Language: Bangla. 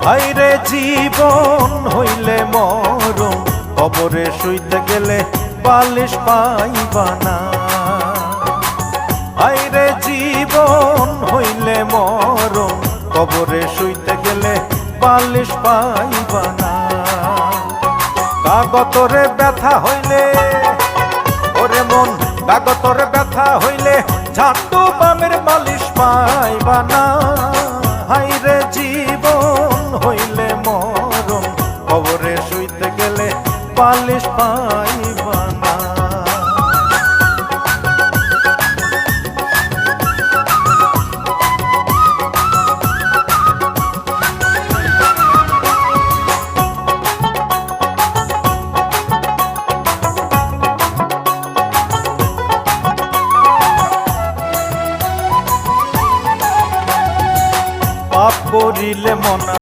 হাইরে জীবন হইলে মরণ, কবরে শুইতে গেলে বালিশ পাইবা না। হাইরে জীবন হইলে মরণ, কবরে শুইতে গেলে বালিশ পাইবা না। কাগতরে ব্যথা হইলে ওরে মন, কাগতরে ব্যথা হইলে ঝাঁটু বামের মালিশ পাইবা না। হাইরে জীবন হইলে মরণ, কবরে শুইতে গেলে বালিশ পাইবা না। পাপ করিলে মনা